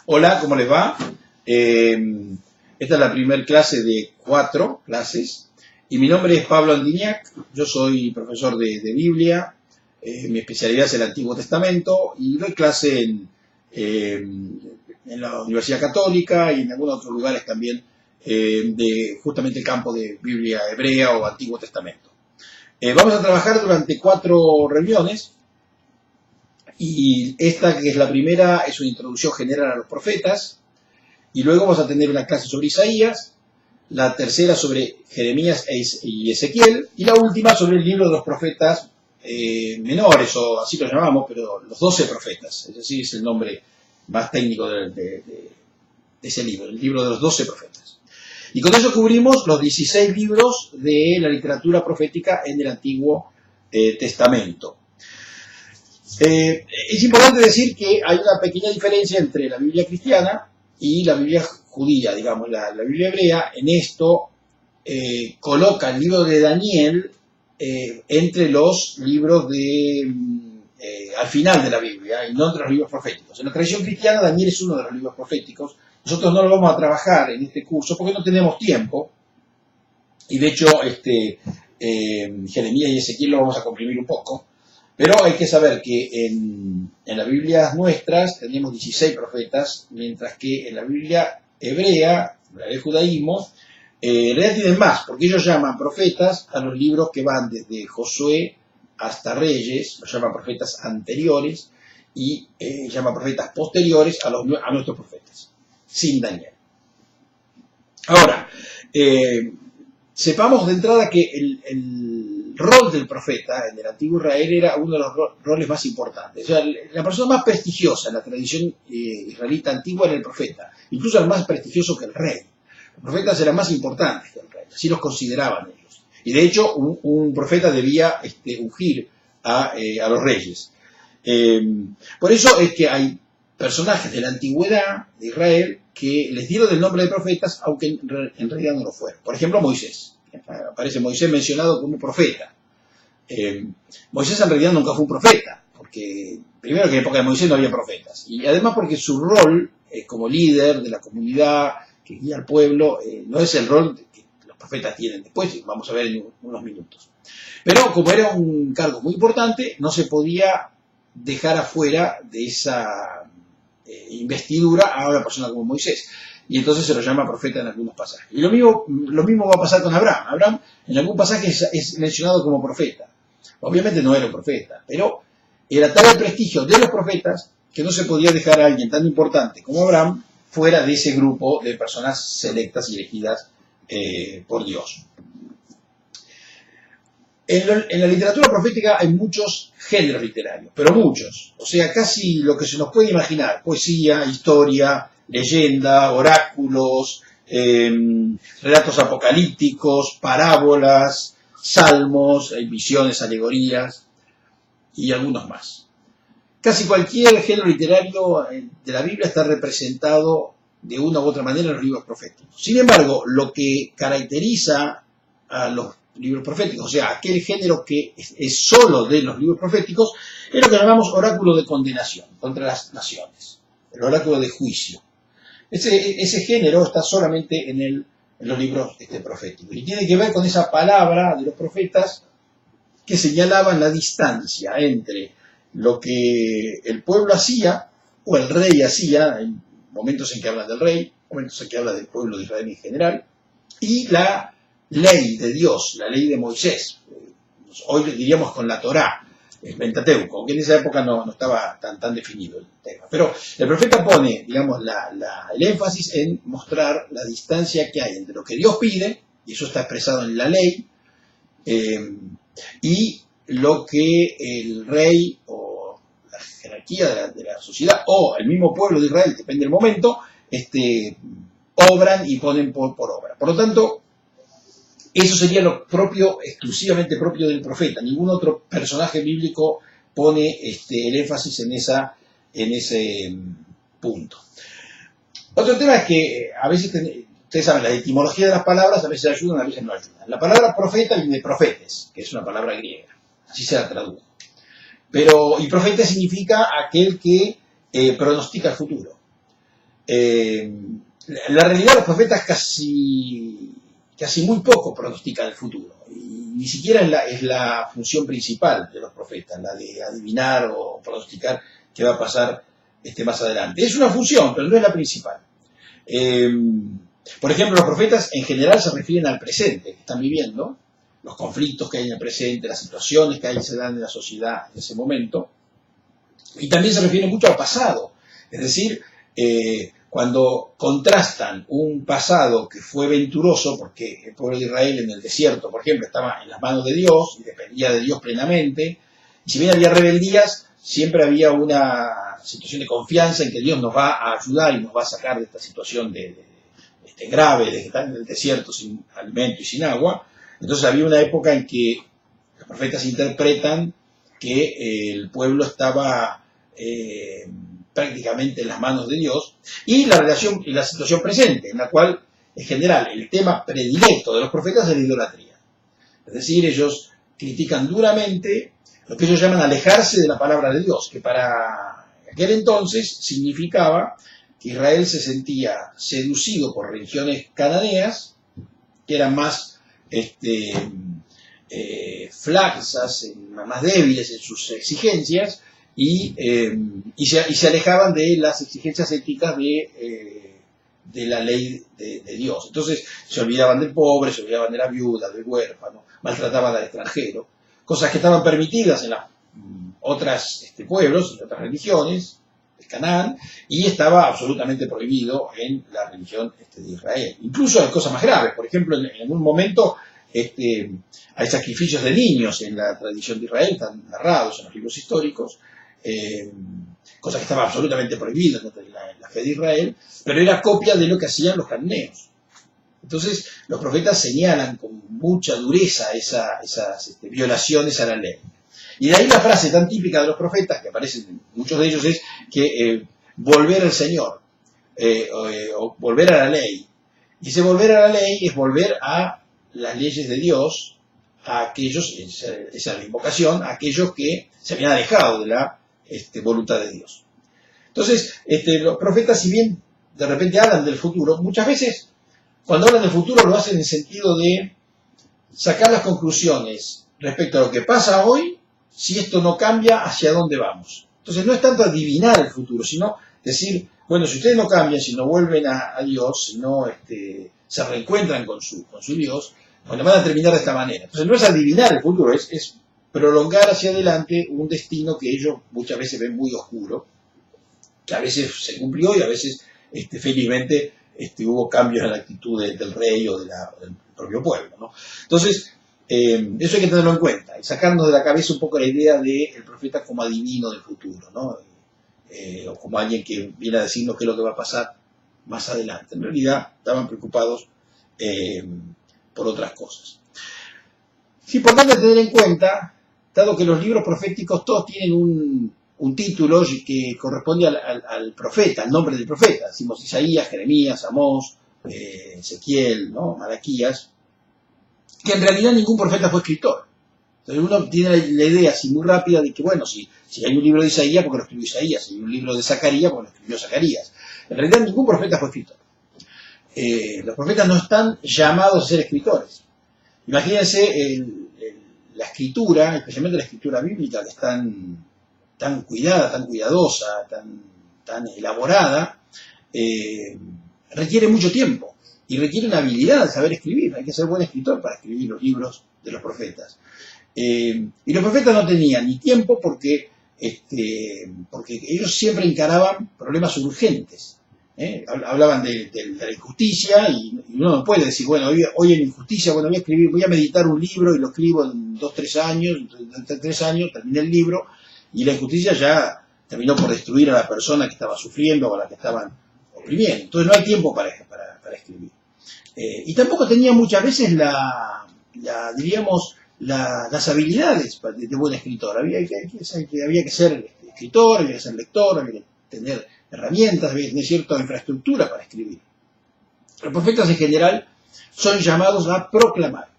Hola, ¿cómo les va? Esta es la primera clase de 4 clases y mi nombre es Pablo Andiñac, yo soy profesor de Biblia, mi especialidad es el Antiguo Testamento y doy clase en la Universidad Católica y en algunos otros lugares también de justamente el campo de Biblia hebrea o Antiguo Testamento. Vamos a trabajar durante 4 reuniones. Y esta, que es la primera, es una introducción general a los profetas. Y luego vamos a tener una clase sobre Isaías, la tercera sobre Jeremías y Ezequiel, y la última sobre el libro de los profetas menores, o así lo llamamos, pero los 12 profetas. Es decir, es el nombre más técnico de ese libro, el libro de los 12 profetas. Y con eso cubrimos los 16 libros de la literatura profética en el Antiguo Testamento. Es importante decir que hay una pequeña diferencia entre la Biblia cristiana y la Biblia judía, digamos. La Biblia hebrea en esto coloca el libro de Daniel entre los libros al final de la Biblia y no entre los libros proféticos. En la tradición cristiana Daniel es uno de los libros proféticos. Nosotros no lo vamos a trabajar en este curso porque no tenemos tiempo y de hecho Jeremías y Ezequiel lo vamos a comprimir un poco. Pero hay que saber que en las Biblias nuestras tenemos 16 profetas, mientras que en la Biblia hebrea, la del judaísmo, en realidad tienen más, porque ellos llaman profetas a los libros que van desde Josué hasta Reyes, los llaman profetas anteriores, y llaman profetas posteriores a nuestros profetas, sin Daniel. Ahora, sepamos de entrada que el rol del profeta en el antiguo Israel era uno de los roles más importantes. O sea, la persona más prestigiosa en la tradición israelita antigua era el profeta, incluso el más prestigioso que el rey. Los profetas eran más importantes que el rey, así los consideraban ellos. Y de hecho, un profeta debía ungir a los reyes. Por eso es que hay personajes de la antigüedad de Israel que les dieron el nombre de profetas, aunque en realidad no lo fueron. Por ejemplo, Moisés. Aparece Moisés mencionado como profeta. Moisés en realidad nunca fue un profeta, porque primero que en la época de Moisés no había profetas, y además porque su rol como líder de la comunidad que guía al pueblo no es el rol que los profetas tienen después, vamos a ver en unos minutos. Pero como era un cargo muy importante, no se podía dejar afuera de esa investidura a una persona como Moisés. Y entonces se lo llama profeta en algunos pasajes. Y lo mismo va a pasar con Abraham. Abraham en algún pasaje es mencionado como profeta. Obviamente no era un profeta, pero era tal el prestigio de los profetas que no se podía dejar a alguien tan importante como Abraham fuera de ese grupo de personas selectas y elegidas por Dios. En la literatura profética hay muchos géneros literarios, pero muchos. O sea, casi lo que se nos puede imaginar. Poesía, historia, leyenda, oráculos, relatos apocalípticos, parábolas, salmos, visiones, alegorías y algunos más. Casi cualquier género literario de la Biblia está representado de una u otra manera en los libros proféticos. Sin embargo, lo que caracteriza a los libros proféticos, o sea, aquel género que es solo de los libros proféticos, es lo que llamamos oráculo de condenación contra las naciones, el oráculo de juicio. Ese género está solamente en los libros proféticos y tiene que ver con esa palabra de los profetas que señalaban la distancia entre lo que el pueblo hacía o el rey hacía, hay momentos en que hablan del rey, momentos en que habla del pueblo de Israel en general, y la ley de Dios, la ley de Moisés, hoy diríamos con la Torá, el Pentateuco, aunque en esa época no estaba tan definido el tema. Pero el profeta pone, digamos, el énfasis en mostrar la distancia que hay entre lo que Dios pide, y eso está expresado en la ley, y lo que el rey o la jerarquía de la sociedad o el mismo pueblo de Israel, depende del momento, obran y ponen por obra. Por lo tanto, eso sería lo propio, exclusivamente propio del profeta. Ningún otro personaje bíblico pone el énfasis en ese punto. Otro tema es que a veces, ustedes saben, la etimología de las palabras a veces ayudan, a veces no ayudan. La palabra profeta viene de profetes, que es una palabra griega. Así se la tradujo. Y profeta significa aquel que pronostica el futuro. la realidad, los profetas casi muy poco pronostican el futuro. Y ni siquiera es la función principal de los profetas, la de adivinar o pronosticar qué va a pasar más adelante. Es una función, pero no es la principal. Por ejemplo, los profetas en general se refieren al presente que están viviendo, los conflictos que hay en el presente, las situaciones que se dan en la sociedad en ese momento, y también se refieren mucho al pasado. Es decir, cuando contrastan un pasado que fue venturoso, porque el pueblo de Israel en el desierto, por ejemplo, estaba en las manos de Dios y dependía de Dios plenamente, y si bien había rebeldías, siempre había una situación de confianza en que Dios nos va a ayudar y nos va a sacar de esta situación grave, de estar en el desierto sin alimento y sin agua. Entonces había una época en que los profetas interpretan que el pueblo estaba prácticamente en las manos de Dios, y la relación y la situación presente, en la cual, en general, el tema predilecto de los profetas es la idolatría. Es decir, ellos critican duramente lo que ellos llaman alejarse de la palabra de Dios, que para aquel entonces significaba que Israel se sentía seducido por religiones cananeas, que eran más flaxas, más débiles en sus exigencias, y se alejaban de las exigencias éticas de la ley de Dios. Entonces se olvidaban del pobre, se olvidaban de la viuda, del huérfano, maltrataban al extranjero, cosas que estaban permitidas en los otros pueblos, en otras religiones, de Canaán, y estaba absolutamente prohibido en la religión de Israel. Incluso hay cosas más graves. Por ejemplo, en algún momento hay sacrificios de niños en la tradición de Israel, están narrados en los libros históricos, cosa que estaba absolutamente prohibida en la fe de Israel, pero era copia de lo que hacían los cananeos. Entonces los profetas señalan con mucha dureza esas violaciones a la ley. Y de ahí la frase tan típica de los profetas, que aparecen en muchos de ellos, es que volver al Señor, o volver a la ley. Y ese volver a la ley es volver a las leyes de Dios, a aquellos, esa es la invocación, a aquellos que se habían alejado de la voluntad de Dios. Entonces, los profetas, si bien de repente hablan del futuro, muchas veces cuando hablan del futuro lo hacen en sentido de sacar las conclusiones respecto a lo que pasa hoy, si esto no cambia, hacia dónde vamos. Entonces no es tanto adivinar el futuro, sino decir, bueno, si ustedes no cambian, si no vuelven a Dios, si no se reencuentran con su Dios, bueno, van a terminar de esta manera. Entonces no es adivinar el futuro, es prolongar hacia adelante un destino que ellos muchas veces ven muy oscuro, que a veces se cumplió y a veces felizmente hubo cambios en la actitud del rey o del propio pueblo, ¿no? Entonces, eso hay que tenerlo en cuenta y sacarnos de la cabeza un poco la idea del profeta como adivino del futuro, ¿no? O como alguien que viene a decirnos qué es lo que va a pasar más adelante. En realidad estaban preocupados por otras cosas. Es importante tener en cuenta, dado que los libros proféticos todos tienen un título que corresponde al profeta, al nombre del profeta. Decimos Isaías, Jeremías, Amós, Ezequiel, ¿no? Malaquías, que en realidad ningún profeta fue escritor. Entonces uno tiene la idea así muy rápida de que, bueno, si hay un libro de Isaías, porque lo escribió Isaías, si hay un libro de Zacarías, porque lo escribió Zacarías. En realidad ningún profeta fue escritor. Los profetas no están llamados a ser escritores. Imagínense la escritura, especialmente la escritura bíblica, que es tan cuidada, tan cuidadosa, tan elaborada, requiere mucho tiempo y requiere una habilidad de saber escribir. Hay que ser buen escritor para escribir los libros de los profetas. Y los profetas no tenían ni tiempo porque ellos siempre encaraban problemas urgentes. Hablaban de la injusticia y uno no puede decir, bueno, hoy en injusticia, bueno, voy a meditar un libro y lo escribo en 2-3 años, en 3 años terminé el libro y la injusticia ya terminó por destruir a la persona que estaba sufriendo o a la que estaban oprimiendo. Entonces no hay tiempo para escribir. Y tampoco tenía muchas veces las habilidades de buen escritor. Había que ser escritor, había que ser lector, había que tener herramientas, había que tener cierta infraestructura para escribir. Los profetas en general son llamados a proclamar.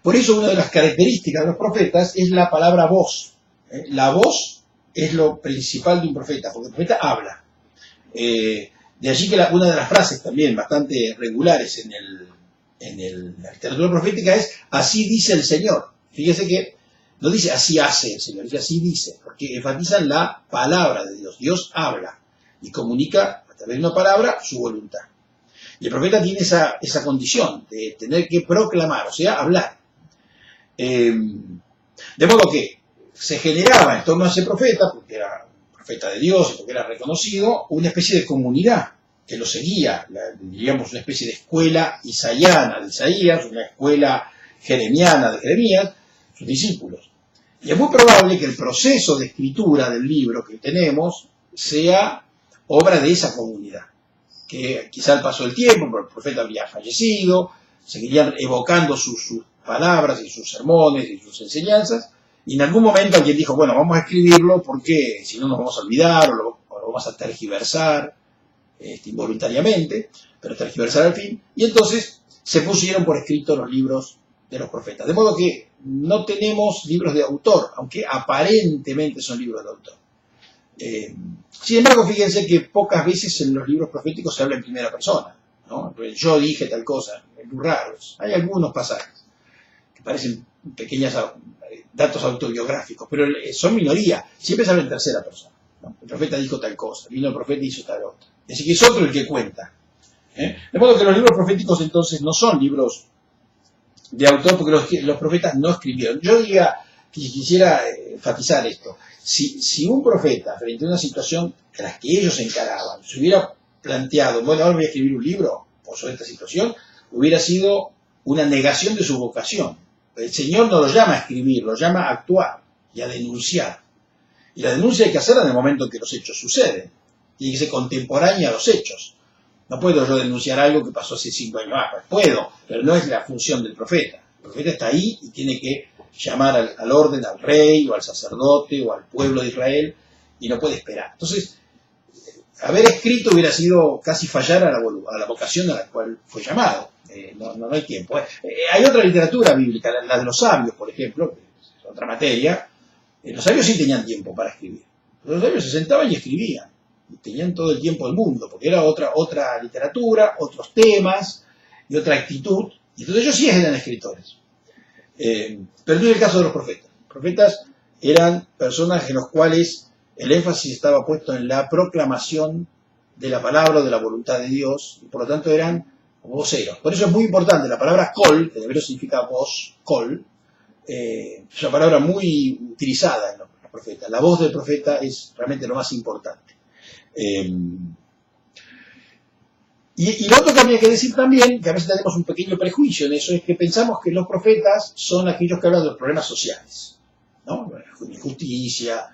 Por eso una de las características de los profetas es la palabra voz. La voz es lo principal de un profeta, porque el profeta habla. De allí que una de las frases también bastante regulares la literatura profética es así dice el Señor. Fíjese que no dice así hace el Señor, dice así dice, porque enfatizan la palabra de Dios. Dios habla y comunica a través de una palabra su voluntad. Y el profeta tiene esa condición de tener que proclamar, o sea, hablar. De modo que se generaba en torno a ese profeta, porque era profeta de Dios, porque era reconocido, una especie de comunidad que lo seguía, diríamos una especie de escuela isaiana de Isaías, una escuela jeremiana de Jeremías, sus discípulos. Y es muy probable que el proceso de escritura del libro que tenemos sea obra de esa comunidad, que quizá al paso del tiempo, porque el profeta había fallecido, seguirían evocando sus palabras y sus sermones y sus enseñanzas, y en algún momento alguien dijo, bueno, vamos a escribirlo porque si no nos vamos a olvidar o lo vamos a tergiversar involuntariamente, pero tergiversar al fin, y entonces se pusieron por escrito los libros de los profetas. De modo que no tenemos libros de autor, aunque aparentemente son libros de autor. Sin embargo, fíjense que pocas veces en los libros proféticos se habla en primera persona, ¿no? Yo dije tal cosa, es muy raro. Hay algunos pasajes que parecen pequeños datos autobiográficos, pero son minoría. Siempre se habla en tercera persona, ¿no? El profeta dijo tal cosa, vino el profeta y hizo tal otra. Así que es otro el que cuenta. De modo que los libros proféticos entonces no son libros de autor, porque los profetas no escribieron. Yo quisiera enfatizar esto. Si un profeta, frente a una situación en la que ellos encaraban, se hubiera planteado, bueno, ahora voy a escribir un libro sobre esta situación, hubiera sido una negación de su vocación. El Señor no lo llama a escribir, lo llama a actuar y a denunciar. Y la denuncia hay que hacerla en el momento en que los hechos suceden. Tiene que ser contemporánea a los hechos. No puedo yo denunciar algo que pasó hace 5 años. Pues puedo, pero no es la función del profeta. El profeta está ahí y tiene que llamar al orden, al rey, o al sacerdote, o al pueblo de Israel, y no puede esperar. Entonces, haber escrito hubiera sido casi fallar a la vocación a la cual fue llamado. No hay tiempo. Hay otra literatura bíblica, la de los sabios, por ejemplo, que es otra materia. Los sabios sí tenían tiempo para escribir. Los sabios se sentaban y escribían. Y tenían todo el tiempo del mundo, porque era otra literatura, otros temas y otra actitud. Y entonces ellos sí eran escritores. Pero no es el caso de los profetas. Los profetas eran personas en los cuales el énfasis estaba puesto en la proclamación de la palabra o de la voluntad de Dios, y por lo tanto eran voceros. Por eso es muy importante la palabra kol, que de hebreo significa voz, kol, es una palabra muy utilizada en los profetas. La voz del profeta es realmente lo más importante. Y lo otro que habría que decir también, que a veces tenemos un pequeño prejuicio en eso, es que pensamos que los profetas son aquellos que hablan de los problemas sociales, ¿no? Injusticia,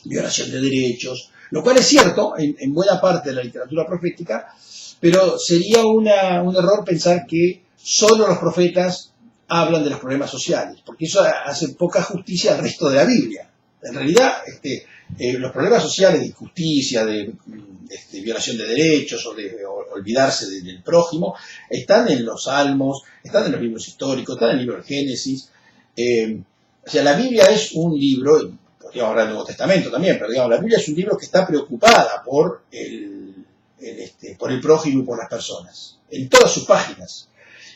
violación de derechos, lo cual es cierto en buena parte de la literatura profética, pero sería un error pensar que solo los profetas hablan de los problemas sociales, porque eso hace poca justicia al resto de la Biblia. En realidad, los problemas sociales de injusticia, de violación de derechos o de olvidarse del prójimo, están en los Salmos, están en los libros históricos, están en el libro del Génesis. O sea, la Biblia es un libro, podríamos hablar del Nuevo Testamento también, pero digamos, la Biblia es un libro que está preocupada por el prójimo y por las personas, en todas sus páginas.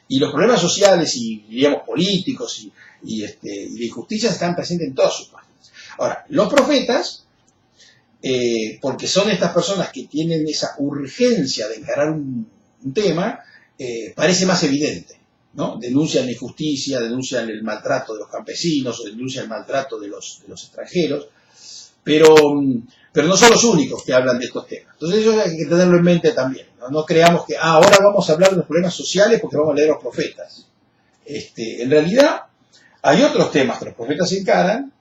Y los problemas sociales y, diríamos, políticos y de injusticia están presentes en todas sus páginas. Ahora, los profetas, porque son estas personas que tienen esa urgencia de encarar un tema, parece más evidente, ¿no? Denuncian la injusticia, denuncian el maltrato de los campesinos, o denuncian el maltrato de los extranjeros, pero no son los únicos que hablan de estos temas. Entonces eso hay que tenerlo en mente también. No creamos que ahora vamos a hablar de los problemas sociales porque vamos a leer a los profetas. En realidad hay otros temas que los profetas encaran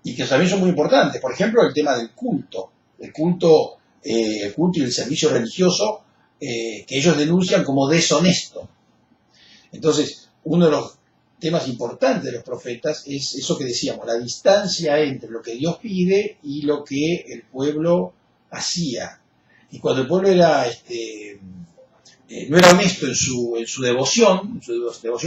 y que también son muy importantes. Por ejemplo, el tema del culto. El culto y el servicio religioso que ellos denuncian como deshonesto. Entonces, uno de los temas importantes de los profetas es eso que decíamos, la distancia entre lo que Dios pide y lo que el pueblo hacía. Y cuando el pueblo no era honesto en su devoción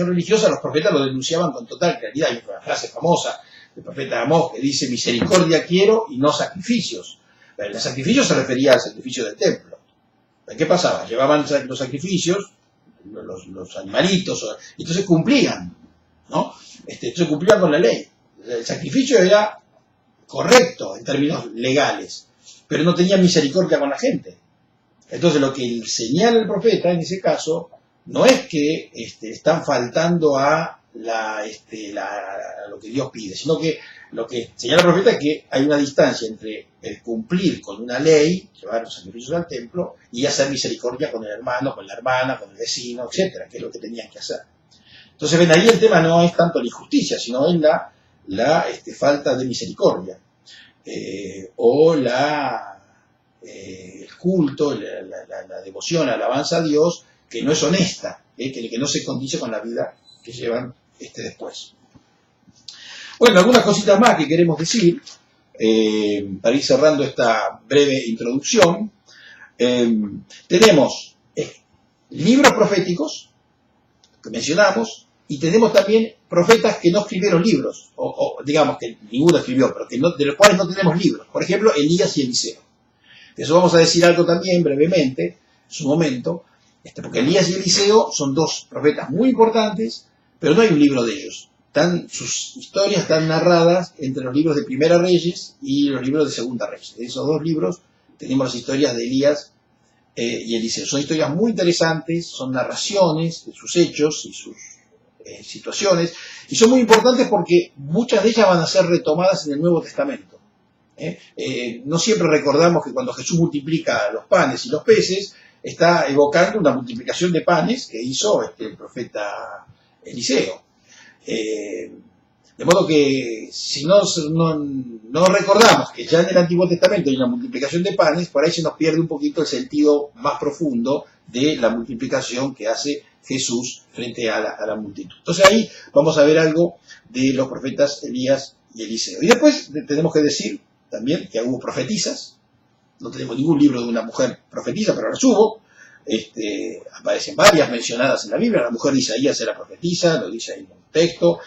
religiosa, los profetas lo denunciaban con total claridad. Hay una frase famosa del profeta Amós que dice: misericordia quiero y no sacrificios. El sacrificio se refería al sacrificio del templo. ¿Qué pasaba? Llevaban los sacrificios, los animalitos, y entonces cumplían, ¿no? Entonces cumplían con la ley. El sacrificio era correcto en términos legales, pero no tenía misericordia con la gente. Entonces lo que señala el profeta en ese caso no es que están faltando a lo que Dios pide, sino que lo que señala el profeta es que hay una distancia entre el cumplir con una ley, llevar los sacrificios al templo, y hacer misericordia con el hermano, con la hermana, con el vecino, etcétera, que es lo que tenían que hacer. Entonces ven, ahí el tema no es tanto la injusticia, sino es la falta de misericordia, o el culto, la devoción, la alabanza a Dios, que no es honesta, que no se condice con la vida que llevan después. Bueno, algunas cositas más que queremos decir, para ir cerrando esta breve introducción. Tenemos libros proféticos, que mencionamos, y tenemos también profetas que no escribieron libros, o digamos que ninguno escribió, pero de los cuales no tenemos libros. Por ejemplo, Elías y Eliseo. De eso vamos a decir algo también brevemente, en su momento, porque Elías y Eliseo son dos profetas muy importantes, pero no hay un libro de ellos. Sus historias están narradas entre los libros de Primera Reyes y los libros de Segunda Reyes. De esos dos libros tenemos las historias de Elías y Eliseo. Son historias muy interesantes, son narraciones de sus hechos y sus situaciones, y son muy importantes porque muchas de ellas van a ser retomadas en el Nuevo Testamento. No siempre recordamos que cuando Jesús multiplica los panes y los peces, está evocando una multiplicación de panes que hizo el profeta Eliseo. De modo que si no recordamos que ya en el Antiguo Testamento hay una multiplicación de panes, por ahí se nos pierde un poquito el sentido más profundo de la multiplicación que hace Jesús frente a la multitud. Entonces ahí vamos a ver algo de los profetas Elías y Eliseo. Y después tenemos que decir también que hubo profetisas. No tenemos ningún libro de una mujer profetisa, pero las hubo. Aparecen varias mencionadas en la Biblia. La mujer de Isaías era profetisa, lo dice ahí en un texto.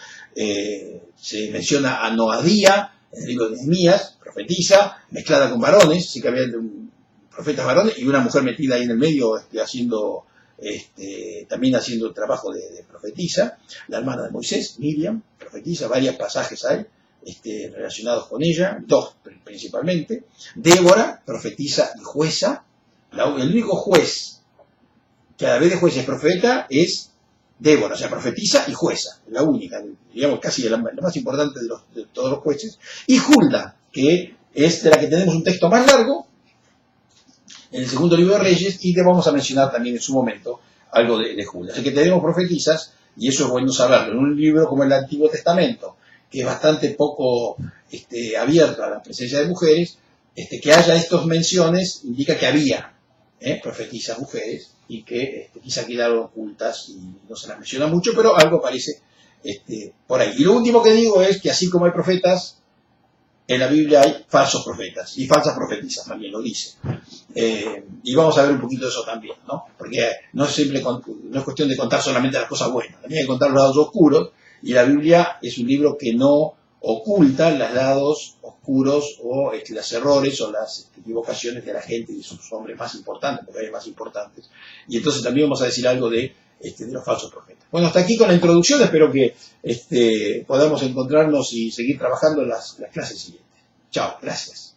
Se menciona a Noadía en el libro de Nehemías, profetisa, mezclada con varones, así que había profetas varones y una mujer metida ahí en el medio también haciendo el trabajo de profetisa. La hermana de Moisés, Miriam, profetisa, varios pasajes hay relacionados con ella, dos principalmente. Débora, profetisa y jueza. El único juez que a la vez de juez es profeta es Débora, o sea, profetisa y jueza, la única, digamos casi la más importante de todos los jueces. Y Hulda, que es de la que tenemos un texto más largo, en el segundo libro de Reyes, y te vamos a mencionar también en su momento algo de Hulda. Así que tenemos profetisas, y eso es bueno saberlo, en un libro como el Antiguo Testamento, que es bastante poco abierto a la presencia de mujeres, que haya estas menciones indica que había profetisas mujeres y que quizá quedaron ocultas y no se las menciona mucho, pero algo aparece por ahí. Y lo último que digo es que así como hay profetas, en la Biblia hay falsos profetas y falsas profetisas, también lo dice. Y vamos a ver un poquito de eso también, ¿no? Porque no es cuestión de contar solamente las cosas buenas, también hay que contar los lados oscuros, y la Biblia es un libro que no oculta los lados oscuros o los errores o las equivocaciones de la gente y de sus hombres más importantes, porque hay más importantes. Y entonces también vamos a decir algo de los falsos profetas. Bueno, hasta aquí con la introducción, espero que podamos encontrarnos y seguir trabajando en las clases siguientes. Chao, gracias.